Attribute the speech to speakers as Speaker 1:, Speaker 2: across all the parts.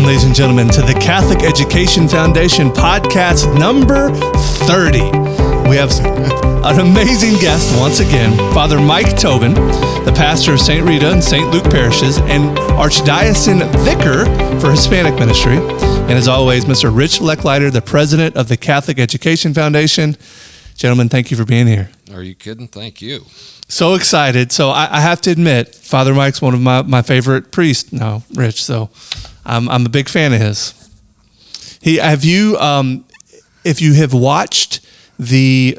Speaker 1: Welcome, ladies and gentlemen, to the Catholic Education Foundation podcast number 30. We have an amazing guest once again, Father Mike Tobin, the pastor of St. Rita and St. Luke Parishes, and Archdiocesan Vicar for Hispanic Ministry. And as always, Mr. Rich Lechleiter, the president of the Catholic Education Foundation. Gentlemen, thank you for being here.
Speaker 2: Are you kidding? Thank you.
Speaker 1: So excited. So I have to admit, Father Mike's one of my favorite priests. No, Rich. So I'm a big fan of his. If you have watched the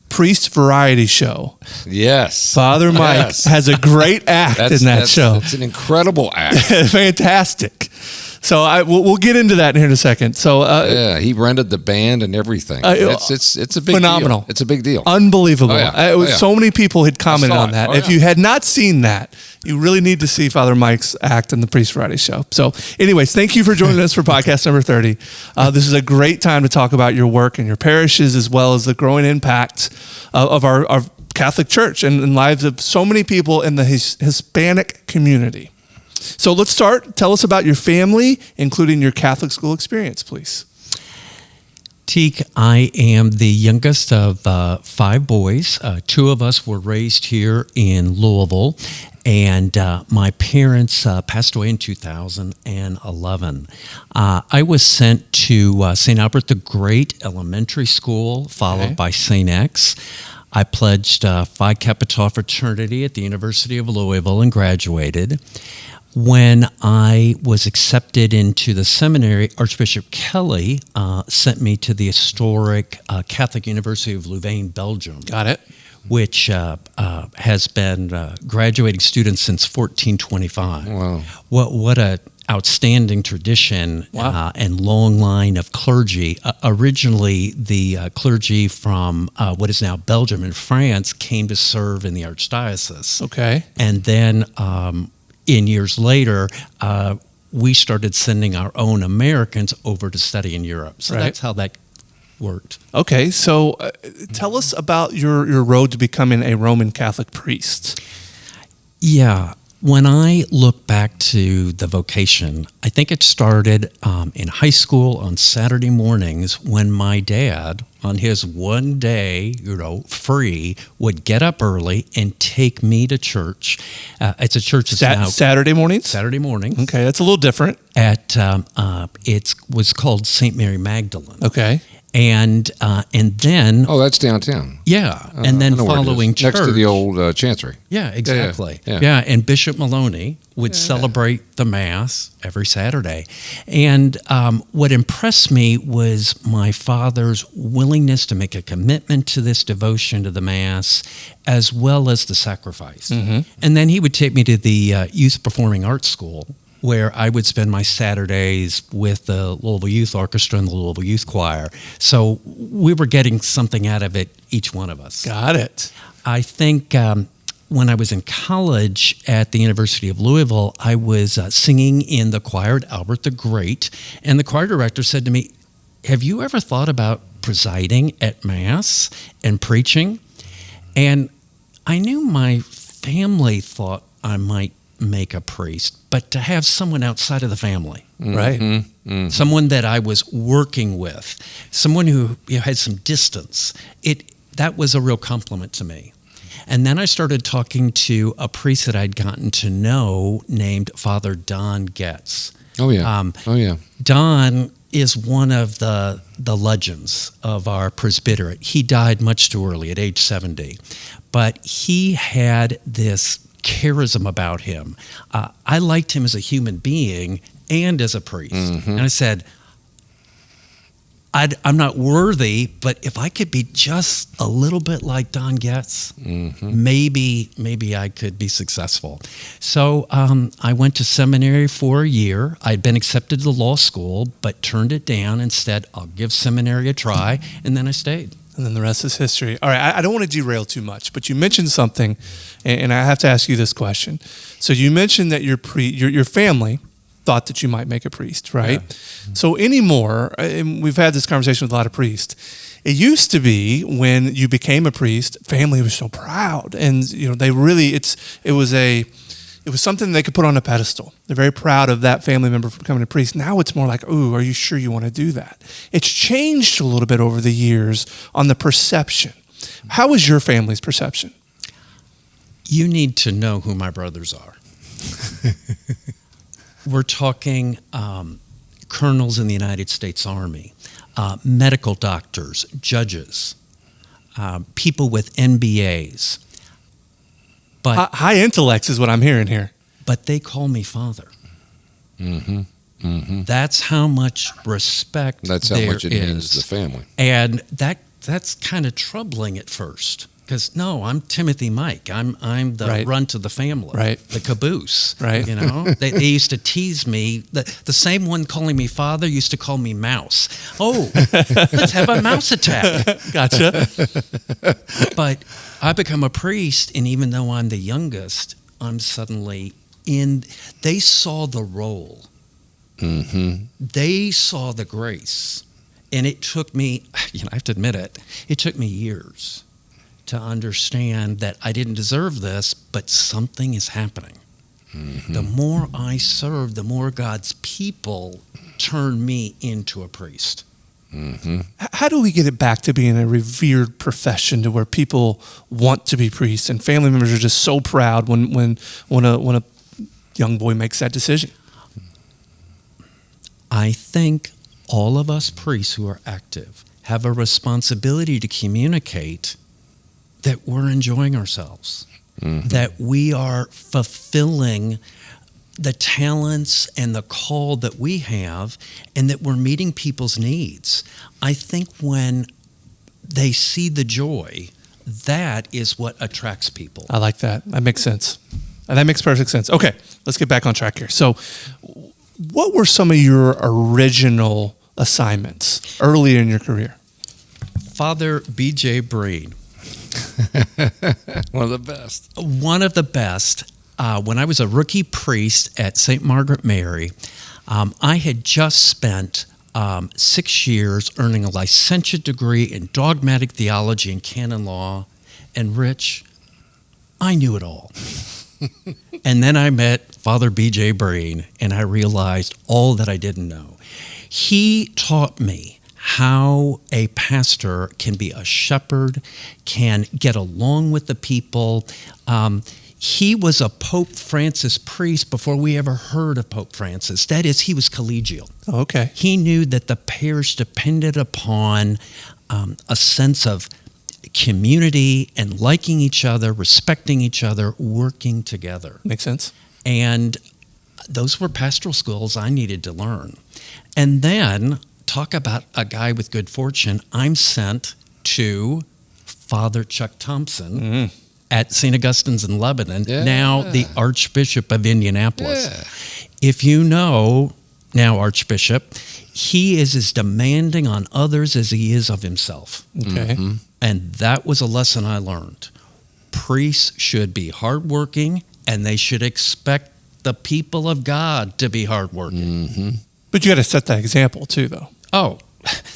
Speaker 1: priest variety show,
Speaker 2: yes,
Speaker 1: Father Mike has a great act in that show.
Speaker 2: It's an incredible act.
Speaker 1: Fantastic. So we'll get into that here in a second. So
Speaker 2: yeah, he rented the band and everything. It's a big
Speaker 1: phenomenal.
Speaker 2: Deal. It's a big deal.
Speaker 1: Unbelievable.
Speaker 2: Oh, yeah.
Speaker 1: So many people had commented on that.
Speaker 2: Oh,
Speaker 1: if you had not seen that, you really need to see Father Mike's act in the Priest Variety Show. So anyways, thank you for joining us for podcast number 30. This is a great time to talk about your work and your parishes, as well as the growing impact of our Catholic Church and lives of so many people in the Hispanic community. So let's start. Tell us about your family, including your Catholic school experience, please.
Speaker 3: Teak, I am the youngest of 5 boys. 2 of us were raised here in Louisville, and my parents passed away in 2011. I was sent to St. Albert the Great Elementary School, followed by St. X. I pledged Phi Kappa Tau fraternity at the University of Louisville and graduated. When I was accepted into the seminary, Archbishop Kelly sent me to the historic Catholic University of Louvain, Belgium.
Speaker 1: Got it.
Speaker 3: Which has been graduating students since 1425.
Speaker 2: Wow.
Speaker 3: What a outstanding tradition.
Speaker 1: Wow.
Speaker 3: And long line of clergy. Originally, the clergy from what is now Belgium and France came to serve in the Archdiocese.
Speaker 1: Okay.
Speaker 3: And then in years later, we started sending our own Americans over to study in Europe. So that's how that worked.
Speaker 1: Okay, so tell us about your road to becoming a Roman Catholic priest.
Speaker 3: Yeah, when I look back to the vocation, I think it started in high school on Saturday mornings when my dad, on his one day, free, would get up early and take me to church. It's a church that's now
Speaker 1: Saturday mornings.
Speaker 3: Saturday mornings.
Speaker 1: Okay, that's a little different.
Speaker 3: At it was called St. Mary Magdalene.
Speaker 1: Okay.
Speaker 3: And then
Speaker 2: that's downtown.
Speaker 3: Yeah, and then following church
Speaker 2: next to the old chancery.
Speaker 3: Yeah, exactly.
Speaker 2: Yeah.
Speaker 3: And Bishop Maloney would celebrate the Mass every Saturday. And what impressed me was my father's willingness to make a commitment to this devotion to the Mass, as well as the sacrifice. Mm-hmm. And then he would take me to the Youth Performing Arts School, where I would spend my Saturdays with the Louisville Youth Orchestra and the Louisville Youth Choir. So we were getting something out of it, each one of us.
Speaker 1: Got it.
Speaker 3: I think when I was in college at the University of Louisville, I was singing in the choir at Albert the Great, and the choir director said to me, "Have you ever thought about presiding at Mass and preaching?" And I knew my family thought I might make a priest, but to have someone outside of the family,
Speaker 1: right?
Speaker 2: Mm-hmm.
Speaker 3: Someone that I was working with, someone who had some distance, that was a real compliment to me. And then I started talking to a priest that I'd gotten to know named Father Don Getz.
Speaker 2: Oh yeah.
Speaker 3: Don is one of the legends of our presbyterate. He died much too early at age 70, but he had this charism about him. I liked him as a human being and as a priest. Mm-hmm. And I said, I'm not worthy, but if I could be just a little bit like Don Getz, maybe I could be successful. So I went to seminary for a year. I'd been accepted to law school, but turned it down and said, I'll give seminary a try, and then I stayed.
Speaker 1: And then the rest is history. All right, I don't want to derail too much, but you mentioned something, and I have to ask you this question. So you mentioned that your family thought that you might make a priest, right? Yeah. So anymore, and we've had this conversation with a lot of priests, it used to be when you became a priest, family was so proud, and they really it was it was something they could put on a pedestal. They're very proud of that family member for becoming a priest. Now it's more like, ooh, are you sure you want to do that? It's changed a little bit over the years on the perception. How was your family's perception?
Speaker 3: You need to know who my brothers are. We're talking colonels in the United States Army, medical doctors, judges, people with MBAs. But
Speaker 1: high intellects is what I'm hearing here.
Speaker 3: But they call me father. Mm-hmm. Mm-hmm. That's how much respect
Speaker 2: That's how much it means to the family.
Speaker 3: And that's kind of troubling at first. Because no, I'm Timothy Mike. I'm the runt of the family, the caboose. Right. You know, they used to tease me. The same one calling me father used to call me mouse. Oh, let's have a mouse attack.
Speaker 1: Gotcha.
Speaker 3: But I become a priest, and even though I'm the youngest, I'm suddenly in. They saw the role. Mm-hmm. They saw the grace, and it took me. I have to admit it. It took me years to understand that I didn't deserve this, but something is happening. Mm-hmm. The more I serve, the more God's people turn me into a priest.
Speaker 1: Mm-hmm. How do we get it back to being a revered profession to where people want to be priests and family members are just so proud when a young boy makes that decision?
Speaker 3: I think all of us priests who are active have a responsibility to communicate that we're enjoying ourselves, that we are fulfilling the talents and the call that we have, and that we're meeting people's needs. I think when they see the joy, that is what attracts people.
Speaker 1: I like that. That makes sense. And that makes perfect sense. Okay, let's get back on track here. So what were some of your original assignments early in your career?
Speaker 3: Father B.J. Breen.
Speaker 2: One of the best.
Speaker 3: One of the best. When I was a rookie priest at St. Margaret Mary, I had just spent 6 years earning a licentiate degree in dogmatic theology and canon law. And Rich, I knew it all. And then I met Father B.J. Breen, and I realized all that I didn't know. He taught me how a pastor can be a shepherd, can get along with the people. He was a Pope Francis priest before we ever heard of Pope Francis. That is, he was collegial.
Speaker 1: Oh, okay.
Speaker 3: He knew that the parish depended upon a sense of community and liking each other, respecting each other, working together.
Speaker 1: Makes sense.
Speaker 3: And those were pastoral skills I needed to learn. And then, talk about a guy with good fortune, I'm sent to Father Chuck Thompson at St. Augustine's in Lebanon, now the Archbishop of Indianapolis. Yeah. If you know, now Archbishop, he is as demanding on others as he is of himself.
Speaker 1: Okay. Mm-hmm.
Speaker 3: And that was a lesson I learned. Priests should be hardworking, and they should expect the people of God to be hardworking.
Speaker 1: Mm-hmm. But you got to set that example too, though.
Speaker 3: Oh,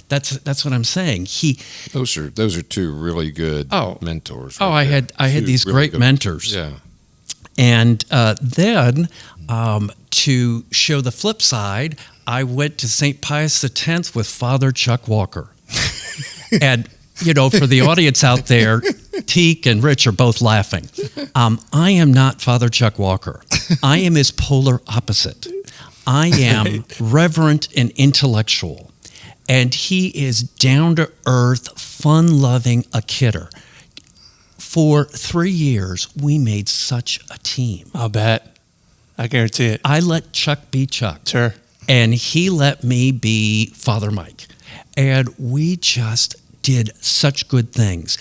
Speaker 3: that's what I'm saying.
Speaker 2: Those are two really good mentors.
Speaker 3: Right I had these really great mentors.
Speaker 2: Yeah.
Speaker 3: And then to show the flip side, I went to St. Pius X with Father Chuck Walker. And for the audience out there, Teak and Rich are both laughing. I am not Father Chuck Walker. I am his polar opposite. I am reverent and intellectual. And he is down-to-earth, fun-loving, a kidder. For 3 years, we made such a team.
Speaker 1: I'll bet. I guarantee it.
Speaker 3: I let Chuck be Chuck.
Speaker 1: Sure.
Speaker 3: And he let me be Father Mike. And we just did such good things.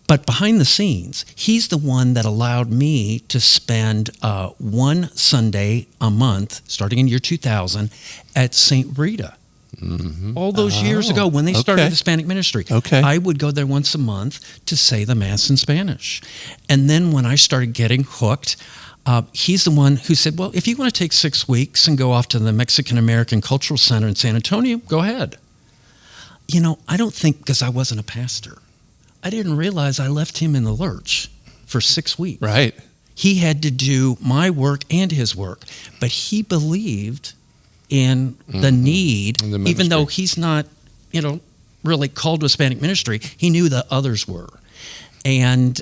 Speaker 3: But behind the scenes, he's the one that allowed me to spend one Sunday a month, starting in year 2000, at St. Rita. Mm-hmm. All those years ago when they started Hispanic Ministry. Okay. I would go there once a month to say the Mass in Spanish. And then when I started getting hooked, he's the one who said, well, if you want to take 6 weeks and go off to the Mexican American Cultural Center in San Antonio, go ahead. I don't think, because I wasn't a pastor, I didn't realize I left him in the lurch for 6 weeks.
Speaker 1: Right.
Speaker 3: He had to do my work and his work, but he believed in the need, even though he's not, really called to Hispanic ministry. He knew the others were. And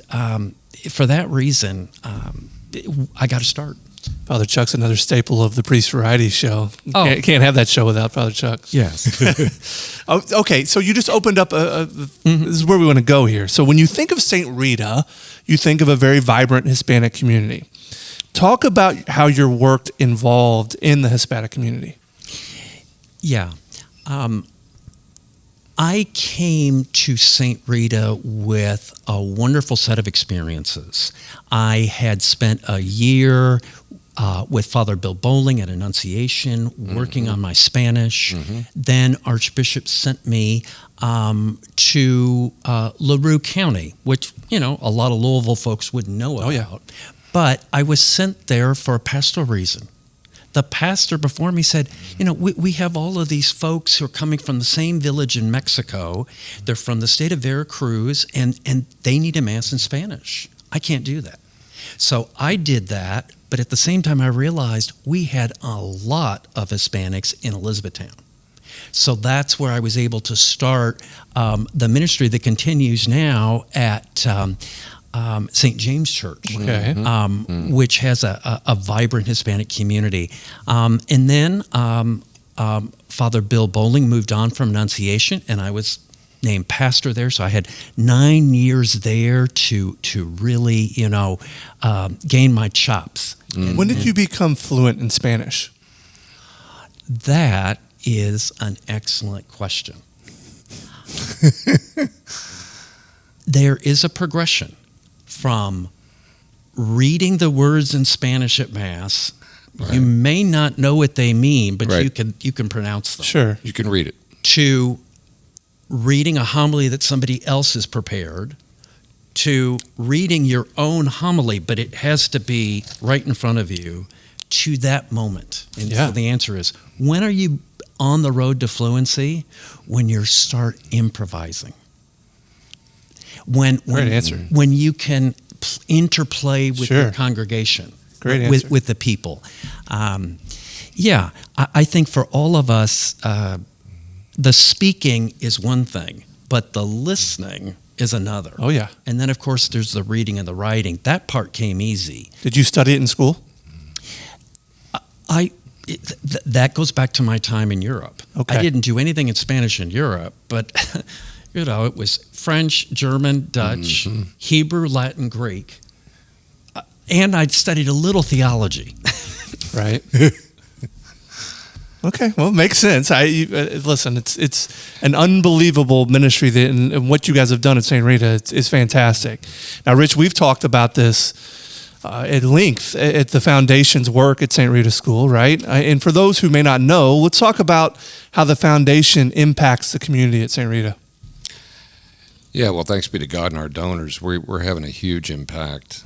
Speaker 3: for that reason, I got to start.
Speaker 1: Father Chuck's another staple of the Priest Variety show. Can't have that show without Father Chuck.
Speaker 3: Yes.
Speaker 1: Okay, so you just opened up this is where we want to go here. So when you think of St. Rita, you think of a very vibrant Hispanic community. Talk about how your work involved in the Hispanic community.
Speaker 3: Yeah. I came to St. Rita with a wonderful set of experiences. I had spent a year with Father Bill Bowling at Annunciation, working on my Spanish. Then Archbishop sent me to LaRue County, which, a lot of Louisville folks wouldn't know about.
Speaker 1: Yeah.
Speaker 3: But I was sent there for a pastoral reason. The pastor before me said, we have all of these folks who are coming from the same village in Mexico. They're from the state of Veracruz, and they need a Mass in Spanish. I can't do that. So I did that, but at the same time I realized we had a lot of Hispanics in Elizabethtown. So that's where I was able to start the ministry that continues now at St. James Church, which has a vibrant Hispanic community. And then Father Bill Bowling moved on from Annunciation, and I was named pastor there. So I had 9 years there to really, gain my chops.
Speaker 1: When did you become fluent in Spanish?
Speaker 3: That is an excellent question. There is a progression from reading the words in Spanish at Mass. Right. You may not know what they mean, but you can pronounce them.
Speaker 1: Sure.
Speaker 2: You can read it.
Speaker 3: To reading a homily that somebody else has prepared, to reading your own homily, but it has to be right in front of you, to that moment. And so the answer is, when are you on the road to fluency? When you start improvising. Great answer. When you can interplay with your congregation, with the people. I think for all of us, the speaking is one thing, but the listening is another.
Speaker 1: Oh, yeah.
Speaker 3: And then, of course, there's the reading and the writing. That part came easy.
Speaker 1: Did you study it in school?
Speaker 3: That goes back to my time in Europe.
Speaker 1: Okay.
Speaker 3: I didn't do anything in Spanish in Europe, but it was French, German, Dutch, Hebrew, Latin, Greek, and I'd studied a little theology.
Speaker 1: Right. Okay, well, it makes sense. Listen, it's an unbelievable ministry and what you guys have done at St. Rita is fantastic. Now, Rich, we've talked about this at length at the Foundation's work at St. Rita School, right? And for those who may not know, let's talk about how the Foundation impacts the community at St. Rita.
Speaker 2: Yeah, well, thanks be to God and our donors. We're having a huge impact.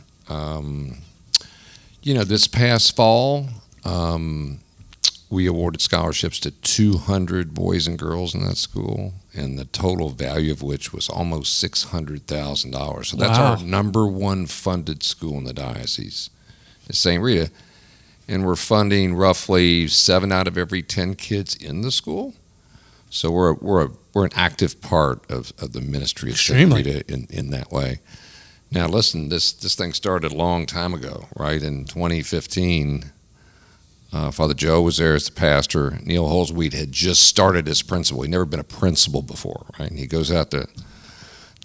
Speaker 2: This past fall, we awarded scholarships to 200 boys and girls in that school, and the total value of which was almost $600,000. So that's our number one funded school in the diocese, is St. Rita. And we're funding roughly 7 out of every 10 kids in the school. So we're an active part of the ministry of St. Rita in that way. Now, listen, this thing started a long time ago, right? In 2015, Father Joe was there as the pastor. Neil Holzweed had just started as principal. He'd never been a principal before, right? And he goes out to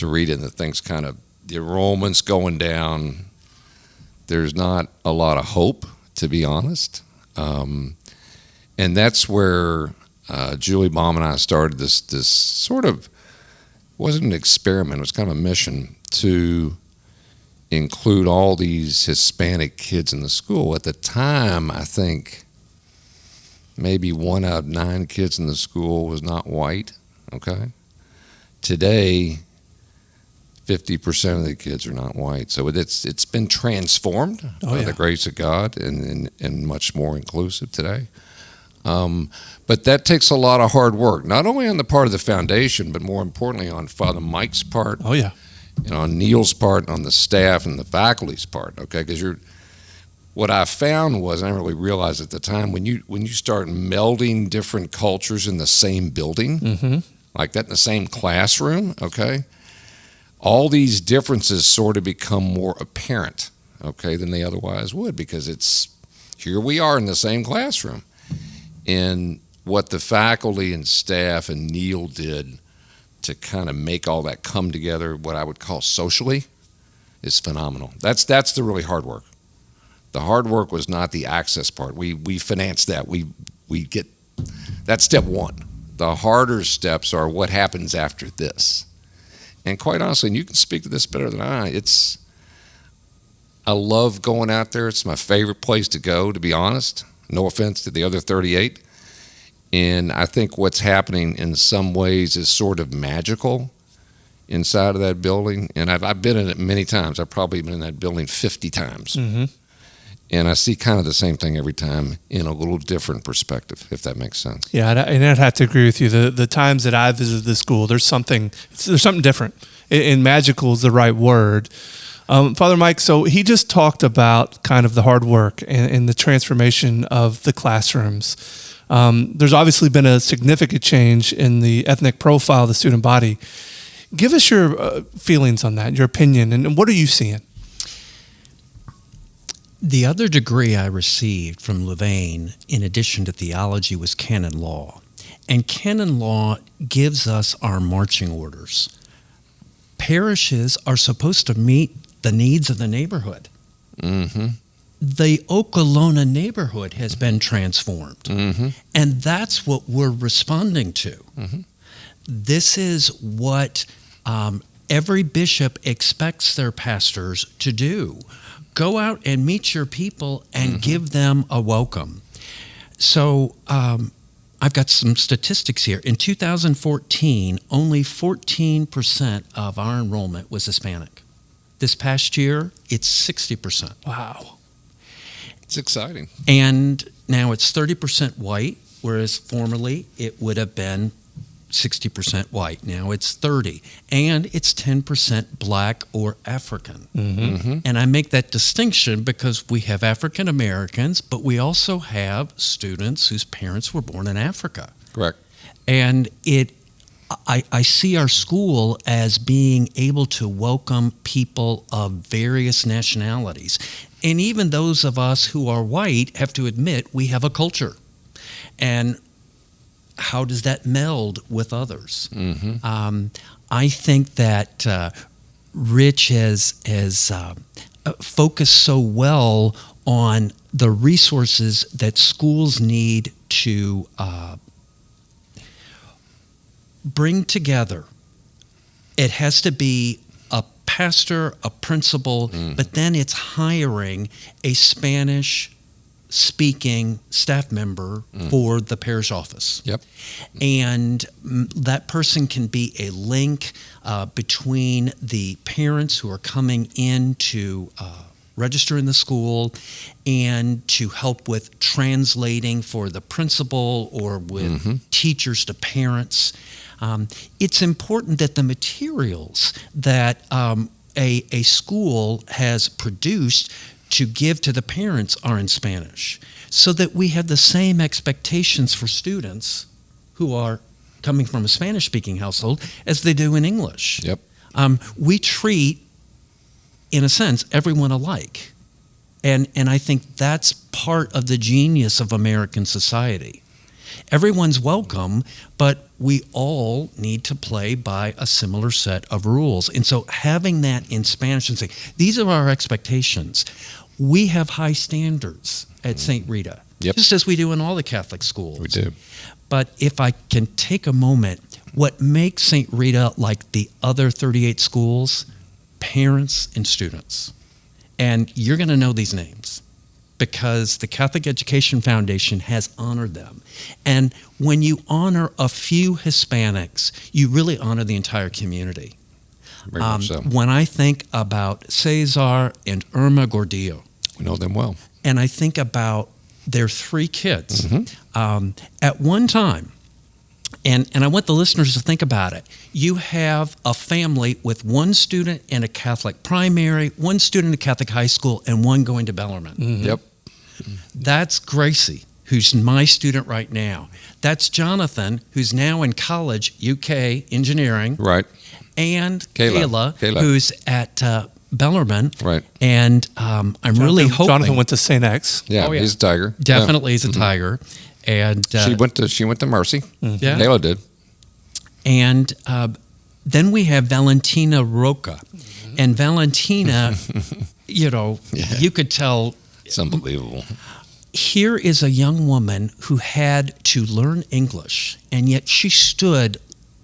Speaker 2: read it, and the thing's kind of, the enrollment's going down. There's not a lot of hope, to be honest. And that's where Julie Baum and I started this sort of, wasn't an experiment, it was kind of a mission to include all these Hispanic kids in the school. At the time, I think maybe 1 out of 9 kids in the school was not white, okay? Today, 50% of the kids are not white. So it's been transformed by the grace of God and much more inclusive today. But that takes a lot of hard work, not only on the part of the foundation, but more importantly on Father Mike's part.
Speaker 1: Oh, yeah.
Speaker 2: and on Neil's part, on the staff and the faculty's part, okay? Because what I found was, I didn't really realize at the time, when you start melding different cultures in the same building, like that in the same classroom, okay, all these differences sort of become more apparent, okay, than they otherwise would, because here we are in the same classroom. And what the faculty and staff and Neil did to kind of make all that come together, what I would call socially, is phenomenal. That's the really hard work. The hard work was not the access part. We financed that. We get, that's step one. The harder steps are what happens after this. And quite honestly, and you can speak to this better than I love going out there. It's my favorite place to go, to be honest. No offense to the other 38. And I think what's happening in some ways is sort of magical inside of that building. And I've been in it many times. I've probably been in that building 50 times. And I see kind of the same thing every time in a little different perspective, if that makes sense.
Speaker 1: Yeah, and I'd have to agree with you. The times that I visited the school, there's something different. And magical is the right word. Father Mike, so he just talked about kind of the hard work and the transformation of the classrooms. There's obviously been a significant change in the ethnic profile of the student body. Give us your feelings on that, your opinion, and what are you seeing?
Speaker 3: The other degree I received from Louvain, in addition to theology, was canon law. And canon law gives us our marching orders. Parishes are supposed to meet the needs of the neighborhood. The Okolona neighborhood has been transformed. And that's what we're responding to. This is what every bishop expects their pastors to do. Go out and meet your people and give them a welcome. So I've got some statistics here. In 2014, only 14% of our enrollment was Hispanic. This past year, it's 60%.
Speaker 1: Wow.
Speaker 2: It's exciting.
Speaker 3: And now it's 30% white, whereas formerly it would have been 60% white. Now it's 30. And it's 10% black or African. And I make that distinction because we have African Americans, but we also have students whose parents were born in Africa.
Speaker 2: Correct.
Speaker 3: And I see our school as being able to welcome people of various nationalities. And even those of us who are white have to admit we have a culture. And how does that meld with others? I think that Rich has focused so well on the resources that schools need to bring together. It has to be a pastor, a principal, but then it's hiring a Spanish-speaking staff member for the parish office. And that person can be a link between the parents who are coming in to register in the school and to help with translating for the principal or with teachers to parents. It's important that the materials that a school has produced to give to the parents are in Spanish, so that we have the same expectations for students who are coming from a Spanish-speaking household as they do in English. We treat, in a sense, everyone alike. And I think that's part of the genius of American society. Everyone's welcome, but we all need to play by a similar set of rules. And so having that in Spanish and saying, these are our expectations. We have high standards at St. Rita, just as we do in all the Catholic schools.
Speaker 2: We do.
Speaker 3: But if I can take a moment, what makes St. Rita like the other 38 schools? Parents and students. And you're going to know these names because the Catholic Education Foundation has honored them. And when you honor a few Hispanics, you really honor the entire community.
Speaker 2: Very much so.
Speaker 3: When I think about Cesar and Irma Gordillo,
Speaker 2: We know them well.
Speaker 3: And I think about their three kids. At one time, And I want the listeners to think about it. You have a family with one student in a Catholic primary, one student in a Catholic high school, and one going to Bellarmine.
Speaker 1: Mm-hmm.
Speaker 2: Yep.
Speaker 3: That's Gracie, who's my student right now. That's Jonathan, who's now in college, UK, engineering.
Speaker 2: Right.
Speaker 3: And
Speaker 2: Kayla,
Speaker 3: who's at Bellarmine.
Speaker 2: Right.
Speaker 3: And I'm really hoping.
Speaker 1: Jonathan went to St. X.
Speaker 2: Yeah,
Speaker 3: Oh, yeah.
Speaker 2: he's a tiger.
Speaker 3: Definitely he's a tiger. And
Speaker 2: She went to Mercy.
Speaker 3: Yeah.
Speaker 2: Kayla did.
Speaker 3: And then we have Valentina Roca. And Valentina, you could tell.
Speaker 2: It's unbelievable.
Speaker 3: Here is a young woman who had to learn English, and yet she stood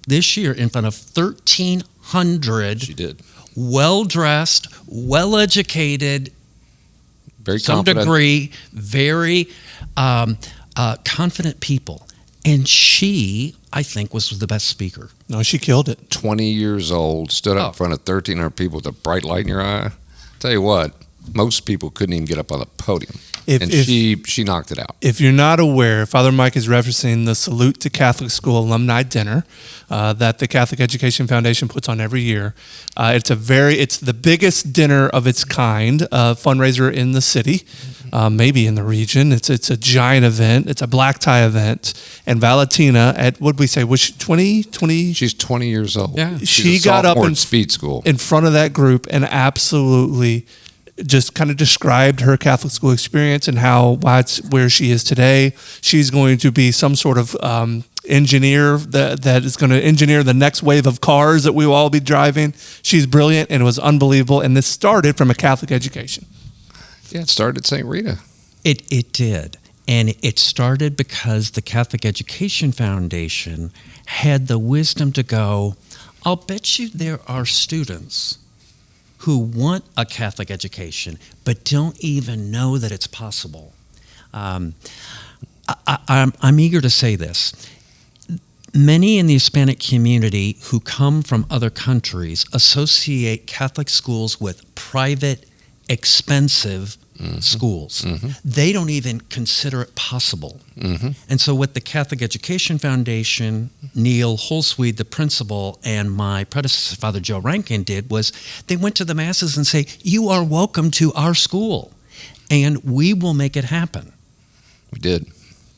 Speaker 3: this year in front of 1,300
Speaker 2: She did.
Speaker 3: well-dressed, well-educated,
Speaker 2: Very
Speaker 3: some
Speaker 2: confident.
Speaker 3: degree, very confident people. And she, I think, was the best speaker.
Speaker 1: No, she killed it.
Speaker 2: 20 years old, stood up in front of 1,300 people with a bright light in your eye. Tell you what, most people couldn't even get up on the podium. She knocked it out.
Speaker 1: If you're not aware, Father Mike is referencing the Salute to Catholic School alumni dinner that the Catholic Education Foundation puts on every year. It's the biggest dinner of its kind, fundraiser in the city, maybe in the region. It's a giant event. It's a black tie event. And Valentina, at what did we say, was she 20?
Speaker 2: She's 20 years old.
Speaker 3: Yeah.
Speaker 2: She's
Speaker 1: She
Speaker 2: a
Speaker 1: got up
Speaker 2: sophomore
Speaker 1: in
Speaker 2: at speed school.
Speaker 1: in front of that group and absolutely just kind of described her Catholic school experience and why it's where she is today. She's going to be some sort of engineer that is going to engineer the next wave of cars that we will all be driving. She's brilliant, and it was unbelievable. And this started from a Catholic education.
Speaker 2: Yeah, it started at St. Rita.
Speaker 3: It did. And it started because the Catholic Education Foundation had the wisdom to go, I'll bet you there are students who want a Catholic education but don't even know that it's possible. I'm eager to say this. Many in the Hispanic community who come from other countries associate Catholic schools with private, expensive schools. They don't even consider it possible. And so what the Catholic Education Foundation, Neil Holsweed, the principal, and my predecessor, Father Joe Rankin, did was they went to the masses and say, you are welcome to our school, and we will make it happen.
Speaker 2: We did.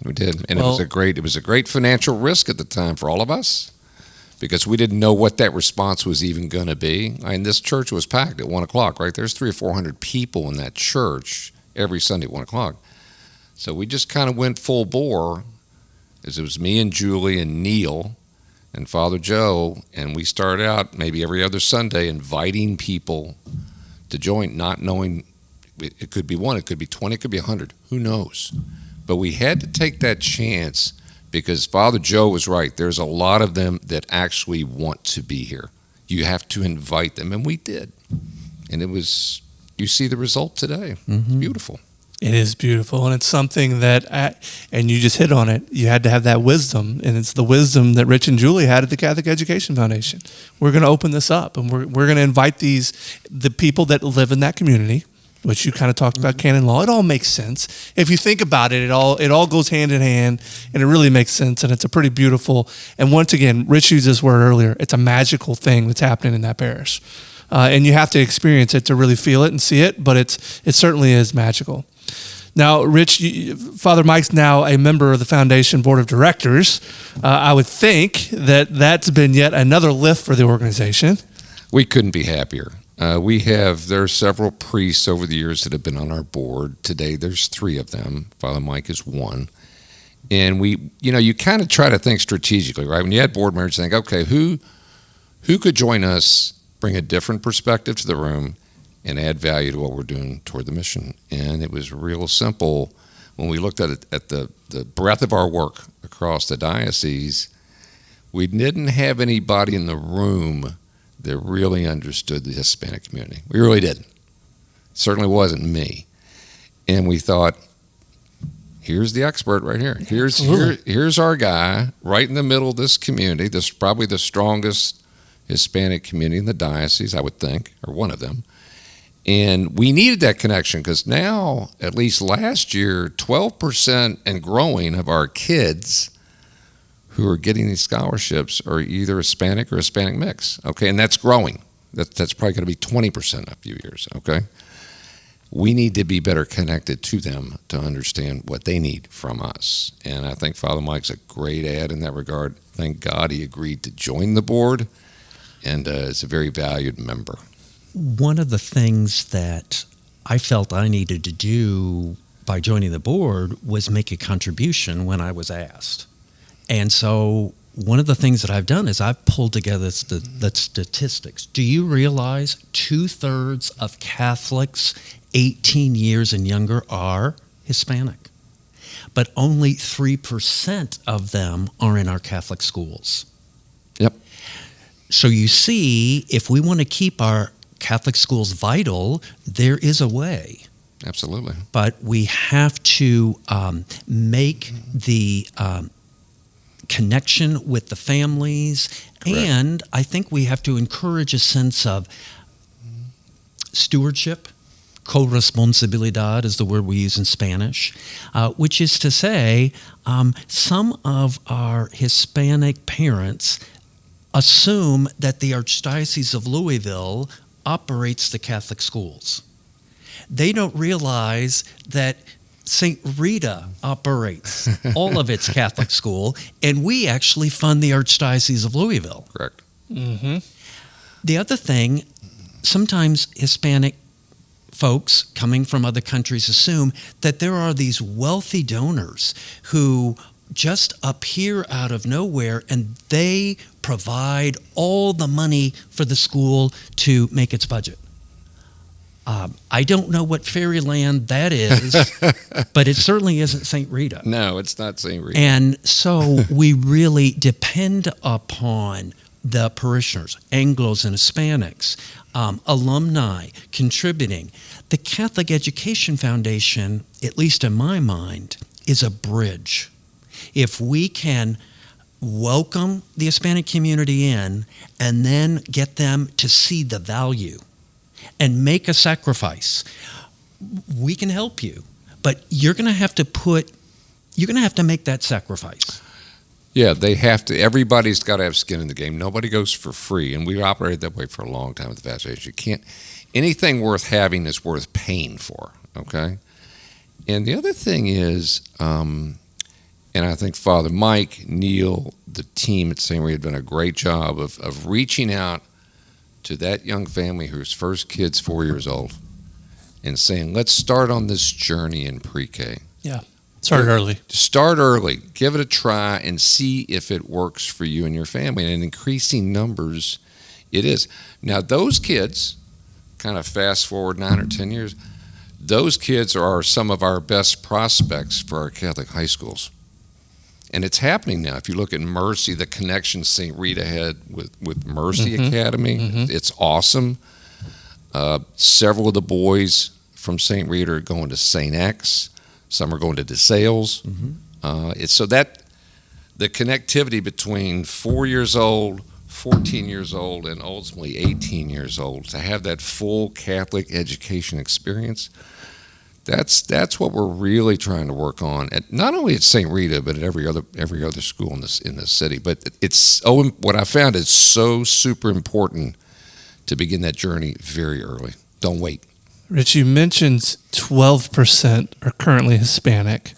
Speaker 2: And it was a great financial risk at the time for all of us, because we didn't know what that response was even going to be. I mean, this church was packed at 1 o'clock, right? There's 300 or 400 people in that church every Sunday at 1 o'clock. So we just kind of went full bore, as it was me and Julie and Neil and Father Joe, and we started out maybe every other Sunday inviting people to join, not knowing it could be 1, it could be 20, it could be 100, who knows? But we had to take that chance, because Father Joe was right. There's a lot of them that actually want to be here. You have to invite them, and we did. And you see the result today. Beautiful.
Speaker 1: It is beautiful, and it's something that, and you just hit on it, you had to have that wisdom, and it's the wisdom that Rich and Julie had at the Catholic Education Foundation. We're going to open this up, and we're going to invite the people that live in that community, which you kind of talked about, canon law. It all makes sense. If you think about it, it all goes hand in hand, and it really makes sense, and it's a pretty beautiful, and once again, Rich used this word earlier, it's a magical thing that's happening in that parish. And you have to experience it to really feel it and see it, but it certainly is magical. Now, Rich, Father Mike's now a member of the Foundation Board of Directors. I would think that's been yet another lift for the organization.
Speaker 2: We couldn't be happier. There are several priests over the years that have been on our board. Today, there's 3 of them. Father Mike is 1. And you kind of try to think strategically, right? When you had board members, you think, okay, who could join us, bring a different perspective to the room, and add value to what we're doing toward the mission? And it was real simple. When we looked at the breadth of our work across the diocese, we didn't have anybody in the room that really understood the Hispanic community. We really didn't. Certainly wasn't me. And we thought, here's the expert right here. Here's our guy right in the middle of this community. This is probably the strongest Hispanic community in the diocese, I would think, or one of them. And we needed that connection, because now, at least last year, 12% and growing of our kids who are getting these scholarships are either Hispanic or Hispanic mix, okay? And that's growing. That's probably going to be 20% in a few years, okay? We need to be better connected to them to understand what they need from us. And I think Father Mike's a great ad in that regard. Thank God he agreed to join the board, and is a very valued member.
Speaker 3: One of the things that I felt I needed to do by joining the board was make a contribution when I was asked. And so one of the things that I've done is I've pulled together the statistics. Do you realize 2/3 of Catholics 18 years and younger are Hispanic? But only 3% of them are in our Catholic schools.
Speaker 2: Yep.
Speaker 3: So you see, if we want to keep our Catholic schools vital, there is a way.
Speaker 2: Absolutely.
Speaker 3: But we have to make the connection with the families.
Speaker 2: Correct.
Speaker 3: And I think we have to encourage a sense of stewardship. Co-responsabilidad is the word we use in Spanish, which is to say some of our Hispanic parents assume that the Archdiocese of Louisville operates the Catholic schools. They don't realize that St. Rita operates all of its Catholic school, and we actually fund the Archdiocese of Louisville.
Speaker 2: Correct.
Speaker 1: Mm-hmm.
Speaker 3: The other thing, sometimes Hispanic folks coming from other countries assume that there are these wealthy donors who just appear out of nowhere and they provide all the money for the school to make its budget. I don't know what fairyland that is, but it certainly isn't St. Rita.
Speaker 2: No, it's not St. Rita.
Speaker 3: And so we really depend upon the parishioners, Anglos and Hispanics, alumni contributing. The Catholic Education Foundation, at least in my mind, is a bridge. If we can welcome the Hispanic community in and then get them to see the value and make a sacrifice, we can help you. But you're going to have to make that sacrifice.
Speaker 2: Yeah, they have to. Everybody's got to have skin in the game. Nobody goes for free, and we've operated that way for a long time with the Parishes. You can't. Anything worth having is worth paying for. Okay. And the other thing is, and I think Father Mike, Neil, the team at St. Rita have done a great job of reaching out to that young family whose first kid's 4 years old, and saying, "Let's start on this journey in pre-K."
Speaker 1: Yeah. Start early.
Speaker 2: Start early. Give it a try and see if it works for you and your family. And in increasing numbers, it is. Now, those kids, kind of fast forward 9 or 10 years, those kids are some of our best prospects for our Catholic high schools. And it's happening now. If you look at Mercy, the connection St. Rita had with Mercy Academy, it's awesome. Several of the boys from St. Rita are going to St. X. Some are going to DeSales. It's so that the connectivity between 4 years old, 14 years old, and ultimately 18 years old, to have that full Catholic education experience, that's what we're really trying to work on. Not only at St. Rita, but at every other school in this city. But what I found is so super important to begin that journey very early. Don't wait.
Speaker 1: Rich, you mentioned 12% are currently Hispanic,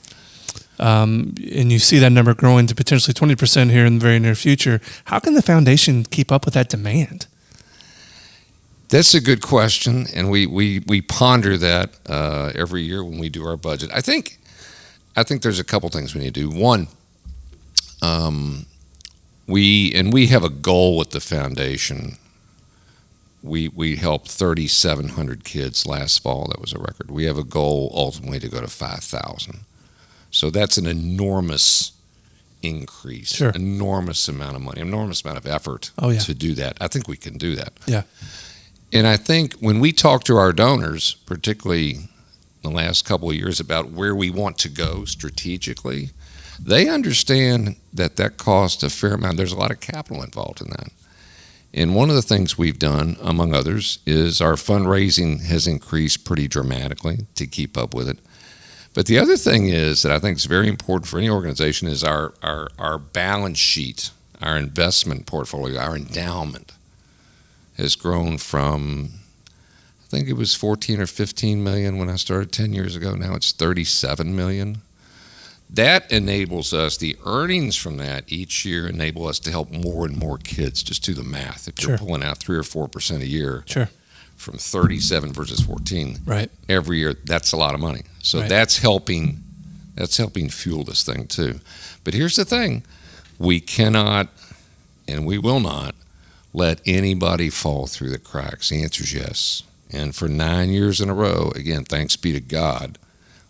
Speaker 1: and you see that number growing to potentially 20% here in the very near future. How can the foundation keep up with that demand?
Speaker 2: That's a good question, and we ponder that every year when we do our budget. I think there's a couple things we need to do. One, we have a goal with the foundation. We helped 3,700 kids last fall. That was a record. We have a goal ultimately to go to 5,000. So that's an enormous increase, enormous amount of money, enormous amount of effort to do that. I think we can do that.
Speaker 1: Yeah.
Speaker 2: And I think when we talk to our donors, particularly the last couple of years, about where we want to go strategically, they understand that costs a fair amount. There's a lot of capital involved in that. And one of the things we've done, among others, is our fundraising has increased pretty dramatically to keep up with it. But the other thing is that I think is very important for any organization is our balance sheet, our investment portfolio, our endowment has grown from, I think it was 14 or 15 million when I started 10 years ago. Now it's 37 million. That enables us, the earnings from that each year enable us to help more and more kids. Just do the math. If you're pulling out 3 or 4% a year from 37 versus 14 every year, that's a lot of money. So that's helping fuel this thing too. But here's the thing. We cannot and we will not let anybody fall through the cracks. The answer is yes. And for 9 years in a row, again, thanks be to God,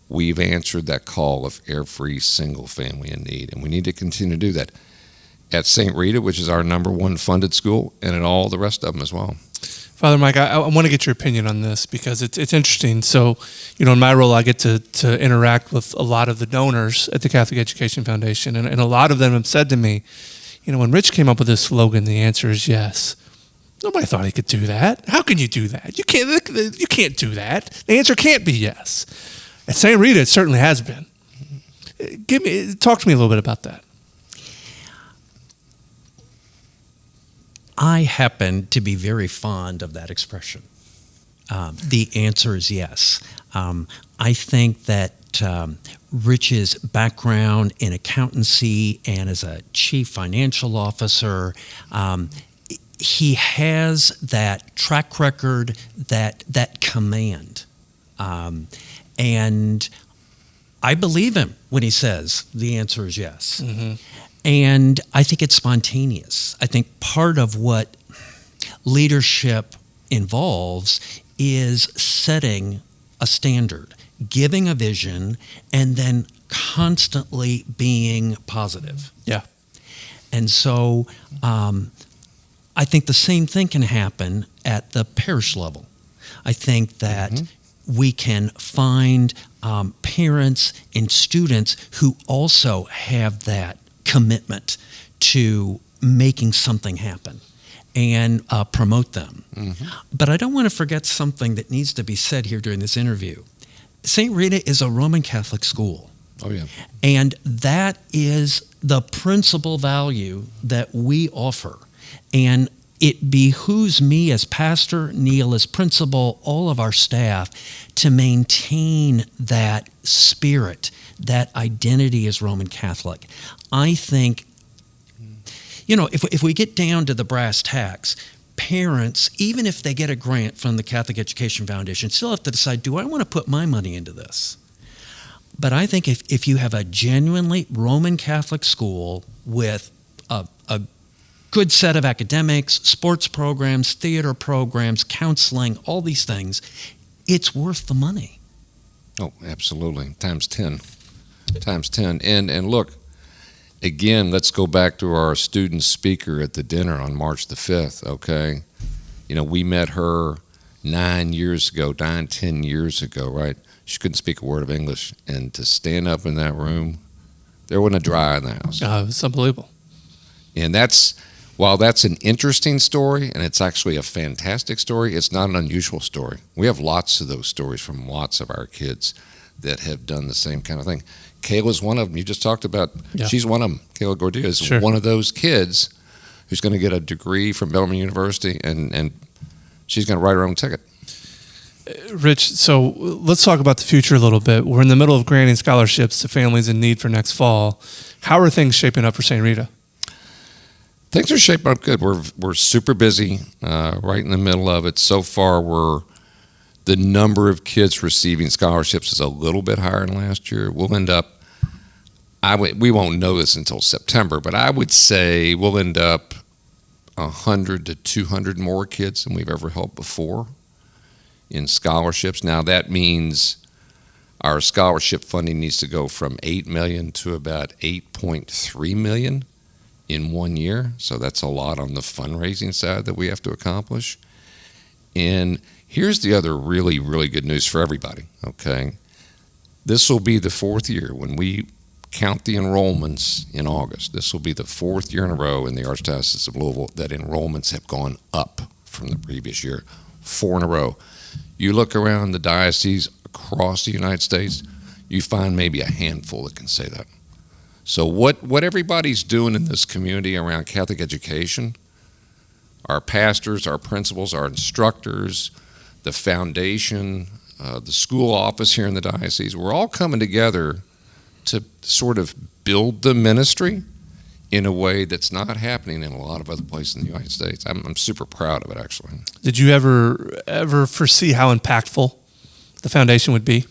Speaker 2: we've answered that call of every single family in need, and we need to continue to do that at St. Rita, which is our number one funded school, and at all the rest of them as well.
Speaker 1: Father Mike, I want to get your opinion on this because it's interesting. So, in my role, I get to interact with a lot of the donors at the Catholic Education Foundation, and a lot of them have said to me, when Rich came up with this slogan, the answer is yes. Nobody thought he could do that. How can you do that? You can't do that. The answer can't be yes. At St. Rita, it certainly has been. Talk to me a little bit about that.
Speaker 3: I happen to be very fond of that expression. The answer is yes. I think that Rich's background in accountancy and as a chief financial officer, he has that track record, that command. And I believe him when he says the answer is yes. Mm-hmm. And I think it's spontaneous. I think part of what leadership involves is setting a standard, giving a vision, and then constantly being positive.
Speaker 1: Yeah.
Speaker 3: And so I think the same thing can happen at the parish level. I think that we can find parents and students who also have that commitment to making something happen and promote them. Mm-hmm. But I don't want to forget something that needs to be said here during this interview. St. Rita is a Roman Catholic school.
Speaker 2: Oh, yeah.
Speaker 3: And that is the principal value that we offer. And it behooves me as pastor, Neil as principal, all of our staff to maintain that spirit, that identity as Roman Catholic. I think, if we get down to the brass tacks, parents, even if they get a grant from the Catholic Education Foundation, still have to decide, do I want to put my money into this? But I think if you have a genuinely Roman Catholic school with a good set of academics, sports programs, theater programs, counseling, all these things, it's worth the money.
Speaker 2: Oh, absolutely. Times 10. And look, again, let's go back to our student speaker at the dinner on March the 5th, okay? We met her 10 years ago, right? She couldn't speak a word of English. And to stand up in that room, there wasn't a dry in the house.
Speaker 1: It's unbelievable.
Speaker 2: And while that's an interesting story, and it's actually a fantastic story, it's not an unusual story. We have lots of those stories from lots of our kids that have done the same kind of thing. Kayla's one of them. You just talked about, she's one of them. Kayla Gordillo is one of those kids who's going to get a degree from Bellarmine University, and she's going to write her own ticket.
Speaker 1: Rich, so let's talk about the future a little bit. We're in the middle of granting scholarships to families in need for next fall. How are things shaping up for St. Rita?
Speaker 2: Things are shaping up good. We're super busy, right in the middle of it. So far, the number of kids receiving scholarships is a little bit higher than last year. We'll end up, we won't know this until September, but I would say we'll end up 100 to 200 more kids than we've ever helped before in scholarships. Now that means our scholarship funding needs to go from $8 million to about $8.3 million in 1 year. So that's a lot on the fundraising side that we have to accomplish. And here's the other really, really good news for everybody, okay? This will be the fourth year when we count the enrollments in August. This will be the fourth year in a row in the Archdiocese of Louisville that enrollments have gone up from the previous year, 4 in a row. You look around the diocese across the United States, you find maybe a handful that can say that. So what everybody's doing in this community around Catholic education, our pastors, our principals, our instructors, the foundation, the school office here in the diocese, we're all coming together to sort of build the ministry in a way that's not happening in a lot of other places in the United States. I'm super proud of it, actually.
Speaker 1: Did you ever foresee how impactful the foundation would be?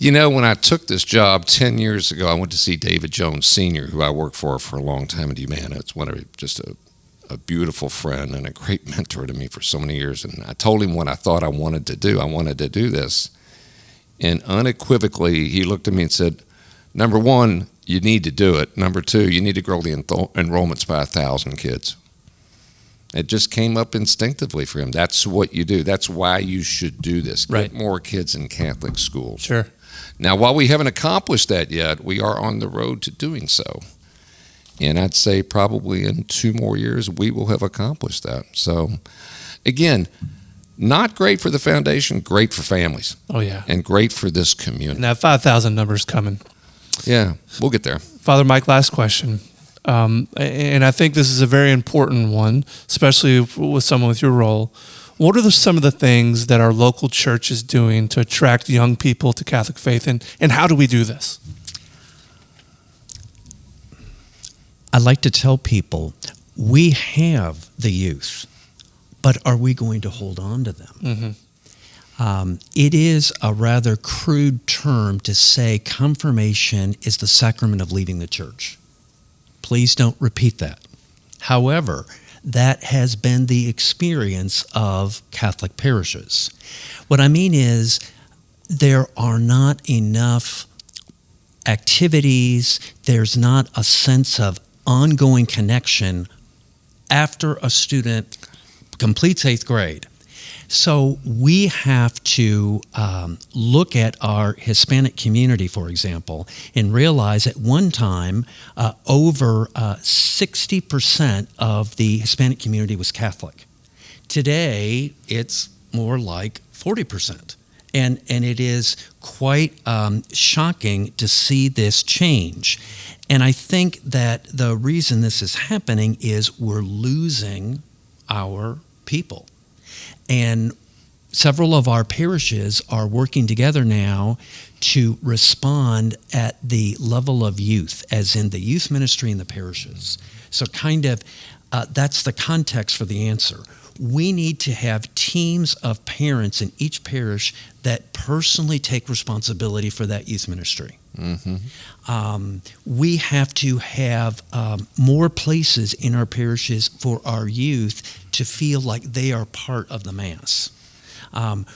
Speaker 2: You know, when I took this job 10 years ago, I went to see David Jones Sr., who I worked for a long time at Humana. It's just a beautiful friend and a great mentor to me for so many years. And I told him what I thought I wanted to do. I wanted to do this. And unequivocally, he looked at me and said, number one, you need to do it. Number two, you need to grow the enrollments by 1,000 kids. It just came up instinctively for him. That's what you do. That's why you should do this.
Speaker 1: Right.
Speaker 2: Get more kids in Catholic schools.
Speaker 1: Sure.
Speaker 2: Now, while we haven't accomplished that yet, we are on the road to doing so. And I'd say probably in 2 more years, we will have accomplished that. So, again, not great for the foundation, great for families.
Speaker 1: Oh, yeah.
Speaker 2: And great for this community.
Speaker 1: And that 5,000 number's coming.
Speaker 2: Yeah, we'll get there.
Speaker 1: Father Mike, last question. And I think this is a very important one, especially with someone with your role. What are some of the things that our local church is doing to attract young people to Catholic faith, and how do we do this?
Speaker 3: I like to tell people we have the youth, but are we going to hold on to them?
Speaker 1: Mm-hmm.
Speaker 3: It is a rather crude term to say confirmation is the sacrament of leaving the church. Please don't repeat that. However, that has been the experience of Catholic parishes. What I mean is there are not enough activities, there's not a sense of ongoing connection after a student completes 8th grade. So we have to look at our Hispanic community, for example, and realize at one time over 60% of the Hispanic community was Catholic. Today, it's more like 40%. And it is quite shocking to see this change. And I think that the reason this is happening is we're losing our people. And several of our parishes are working together now to respond at the level of youth, as in the youth ministry in the parishes. So that's the context for the answer. We need to have teams of parents in each parish that personally take responsibility for that youth ministry. Mm-hmm. We have to have more places in our parishes for our youth to feel like they are part of the Mass.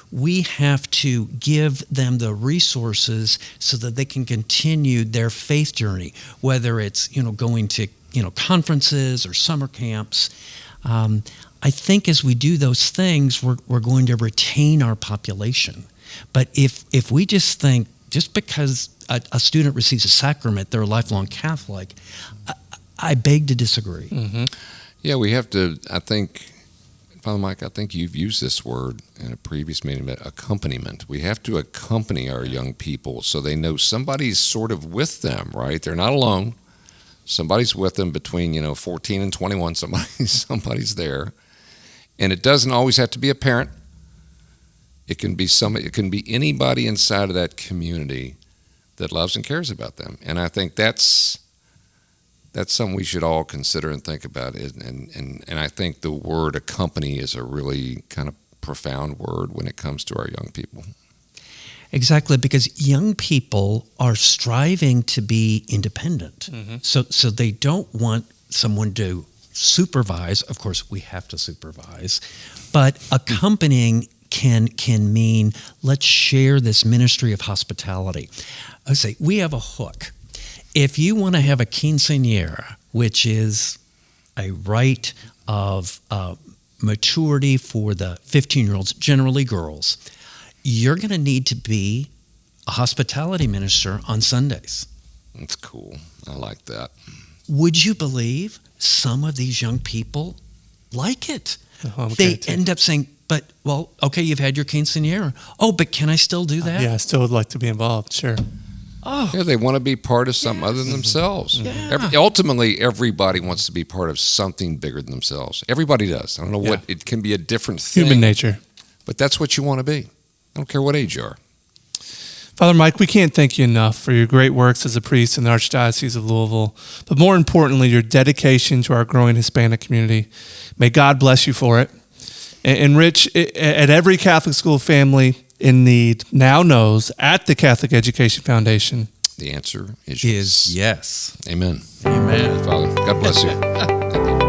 Speaker 3: We have to give them the resources so that they can continue their faith journey, whether it's going to conferences or summer camps. I think as we do those things, we're going to retain our population. But if we just think, just because a student receives a sacrament, they're a lifelong Catholic, I beg to disagree.
Speaker 1: Mm-hmm.
Speaker 2: Yeah, we have to, I think, Father Mike, I think you've used this word in a previous meeting, but accompaniment. We have to accompany our young people so they know somebody's sort of with them, right? They're not alone. Somebody's with them between, 14 and 21. Somebody's there. And it doesn't always have to be a parent. It can be anybody inside of that community that loves and cares about them. And I think that's something we should all consider and think about. And I think the word accompany is a really kind of profound word when it comes to our young people.
Speaker 3: Exactly, because young people are striving to be independent.
Speaker 1: Mm-hmm.
Speaker 3: So they don't want someone to supervise. Of course, we have to supervise. But accompanying can mean, let's share this ministry of hospitality. I say, we have a hook. If you want to have a quinceañera, which is a rite of maturity for the 15-year-olds, generally girls, you're going to need to be a hospitality minister on Sundays.
Speaker 2: That's cool. I like that.
Speaker 3: Would you believe some of these young people like it? They end up saying, but, well, okay, you've had your quinceañera. Oh, but can I still do that?
Speaker 1: Yeah, I still would like to be involved. Sure.
Speaker 3: Oh,
Speaker 2: Yeah, they want to be part of something other than themselves.
Speaker 3: Yeah.
Speaker 2: Ultimately, everybody wants to be part of something bigger than themselves. Everybody does. I don't know what, it can be a different thing.
Speaker 1: Human nature.
Speaker 2: But that's what you want to be. I don't care what age you are.
Speaker 1: Father Mike, we can't thank you enough for your great works as a priest in the Archdiocese of Louisville, but more importantly, your dedication to our growing Hispanic community. May God bless you for it. And Rich, at every Catholic school family in need now knows at the Catholic Education Foundation,
Speaker 2: The answer is yes.
Speaker 3: yes.
Speaker 2: Amen.
Speaker 3: Amen.
Speaker 2: Father, God bless you. Thank you.